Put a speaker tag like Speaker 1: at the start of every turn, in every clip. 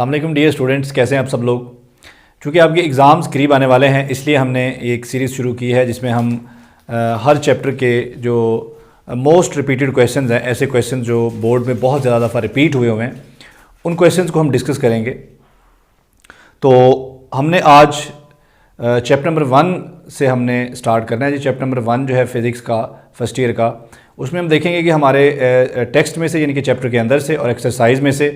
Speaker 1: अस्सलाम वालेकुम dear students, कैसे हैं आप सब लोग। चूँकि आपके एग्ज़ाम्स करीब आने वाले हैं इसलिए हमने एक सीरीज़ शुरू की है जिसमें हम हर चैप्टर के जो मोस्ट रिपीटेड क्वेश्चंस हैं, ऐसे क्वेश्चंस जो बोर्ड में बहुत ज़्यादा दफ़ा रिपीट हुए हुए हैं, उन क्वेश्चंस को हम डिस्कस करेंगे। तो हमने आज चैप्टर नंबर 1 से हमने स्टार्ट करना है जी। चैप्टर नंबर 1 जो है फ़िज़िक्स का फर्स्ट ईयर का, उसमें हम देखेंगे कि हमारे टेक्स्ट में से यानी कि चैप्टर के अंदर से और एक्सरसाइज में से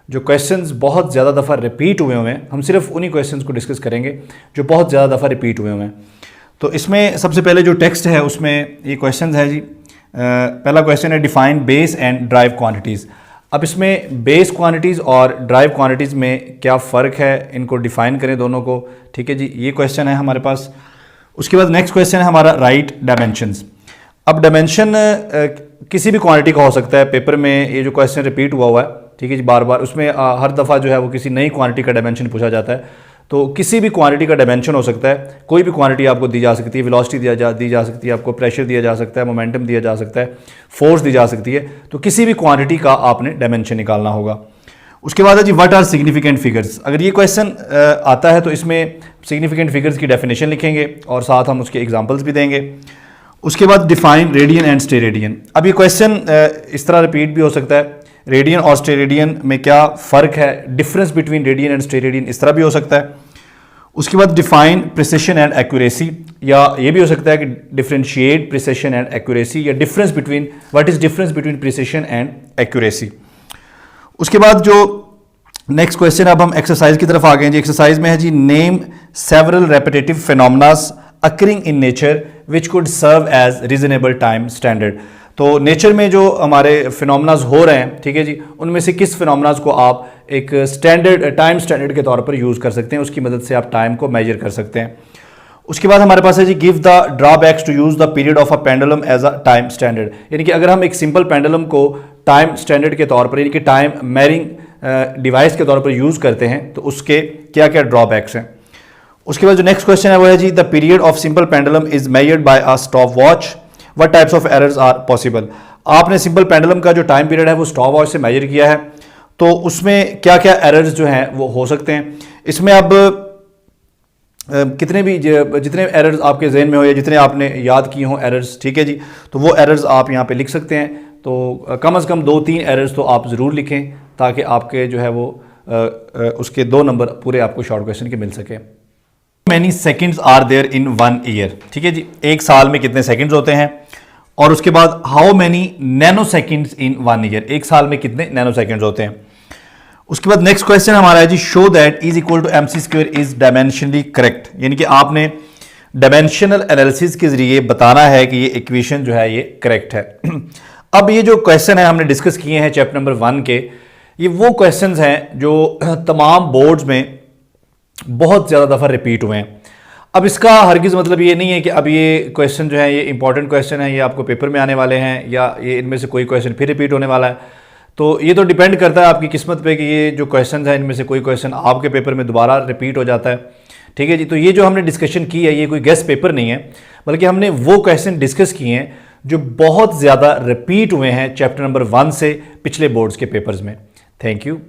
Speaker 1: जो क्वेश्चंस बहुत ज़्यादा दफ़ा रिपीट हुए हुए हैं, हम सिर्फ उन्हीं क्वेश्चंस को डिस्कस करेंगे जो बहुत ज़्यादा दफ़ा रिपीट हुए हुए हैं। तो इसमें सबसे पहले जो टेक्स्ट है उसमें ये क्वेश्चन है जी। पहला क्वेश्चन है define base and drive quantities. अब इसमें बेस क्वांटिटीज़ और ड्राइव क्वांटिटीज़ में क्या फ़र्क है, इनको डिफ़ाइन करें दोनों को। ठीक है जी, ये क्वेश्चन है हमारे पास। उसके बाद नेक्स्ट क्वेश्चन है हमारा राइट डायमेंशंस। अब डायमेंशन किसी भी क्वांटिटी का हो सकता है। पेपर में ये जो क्वेश्चन रिपीट हुआ है, ठीक है जी, बार बार, उसमें हर दफ़ा जो है वो किसी नई क्वांटिटी का डायमेंशन पूछा जाता है। तो किसी भी क्वांटिटी का डायमेंशन हो सकता है, कोई भी क्वांटिटी आपको दी जा सकती है। वेलोसिटी दी जा सकती है, आपको प्रेशर दिया जा सकता है, मोमेंटम दिया जा सकता है, फोर्स दी जा सकती है। तो किसी भी क्वांटिटी का आपने डायमेंशन निकालना होगा। उसके बाद है जी व्हाट आर सिग्निफिकेंट फिगर्स। अगर ये क्वेश्चन आता है तो इसमें सिग्निफिकेंट फिगर्स की डेफिनेशन लिखेंगे और साथ हम उसके एग्जाम्पल्स भी देंगे। उसके बाद डिफाइन रेडियन एंड स्टेरेडियन। अब ये क्वेश्चन इस तरह रिपीट भी हो सकता है, रेडियन और स्टेरेडियन में क्या फ़र्क है, difference between radian and steradian, इस तरह भी हो सकता है। उसके बाद डिफाइन प्रिसिशन एंड एक्यूरेसी, या ये भी हो सकता है कि डिफरेंशिएट प्रिसिशन एंड एक्यूरेसी, या difference between, what is difference between precision and accuracy. उसके बाद जो नेक्स्ट क्वेश्चन, अब हम एक्सरसाइज की तरफ आ गए हैं जी। एक्सरसाइज में है जी name several repetitive phenomenas occurring in nature which could serve as reasonable time standard. तो नेचर में जो हमारे फिनोमेनास हो रहे हैं, ठीक है जी, उनमें से किस फिनोमेनास को आप एक स्टैंडर्ड टाइम स्टैंडर्ड के तौर पर यूज़ कर सकते हैं, उसकी मदद से आप टाइम को मेजर कर सकते हैं। उसके बाद हमारे पास है जी give the drawbacks to use the period of a pendulum as a time standard. यानी कि अगर हम एक सिंपल पेंडुलम को टाइम स्टैंडर्ड के तौर पर, यानी कि टाइम मेजरिंग डिवाइस के तौर पर यूज़ करते हैं, तो उसके क्या क्या ड्रॉबैक्स हैं। उसके बाद जो नेक्स्ट क्वेश्चन है वो है जी the period of simple pendulum is measured by a stop watch, what types of errors are possible. आपने सिंपल पेंडुलम का जो टाइम पीरियड है वो स्टॉप वॉच से मेजर किया है, तो उसमें क्या क्या एरर्स जो हैं वो हो सकते हैं। इसमें अब जितने एरर्स आपके जहन में हो या जितने आपने याद किए हों एरर्स, ठीक है जी, तो वो एरर्स आप यहाँ पे लिख सकते हैं। तो कम से कम 2-3 एरर्स तो आप ज़रूर लिखें ताकि आपके जो है वो उसके 2 नंबर पूरे आपको शॉर्ट क्वेश्चन के मिल सके। Many seconds are there in 1 year. ठीक है जी, एक साल में कितने सेकेंड्स होते हैं। और उसके बाद how many nano seconds in 1 year, एक साल में कितने नैनो सेकेंड्स होते हैं। उसके बाद नेक्स्ट क्वेश्चन हमारा है जी show that is equal to MC square is dimensionally correct. यानी कि आपने डायमेंशनल एनालिसिस के जरिए बताना है कि ये इक्वेशन जो है ये करेक्ट है। अब ये जो क्वेश्चन है हमने डिस्कस किए हैं चैप्टर नंबर 1 के, ये वो क्वेश्चंस हैं जो तमाम बोर्ड्स में बहुत ज़्यादा दफ़ा रिपीट हुए हैं। अब इसका हरगिज़ मतलब ये नहीं है कि अब ये क्वेश्चन जो है ये इंपॉर्टेंट क्वेश्चन है, ये आपको पेपर में आने वाले हैं, या ये इनमें से कोई क्वेश्चन फिर रिपीट होने वाला है। तो ये तो डिपेंड करता है आपकी किस्मत पे कि ये जो क्वेश्चन है इनमें से कोई क्वेश्चन आपके पेपर में दोबारा रिपीट हो जाता है। ठीक है जी, तो ये जो हमने डिस्कशन की है ये कोई गेस्ट पेपर नहीं है, बल्कि हमने वो क्वेश्चन डिस्कस किए हैं जो बहुत ज़्यादा रिपीट हुए हैं चैप्टर नंबर 1 से पिछले बोर्ड्स के पेपर्स में। Thank you.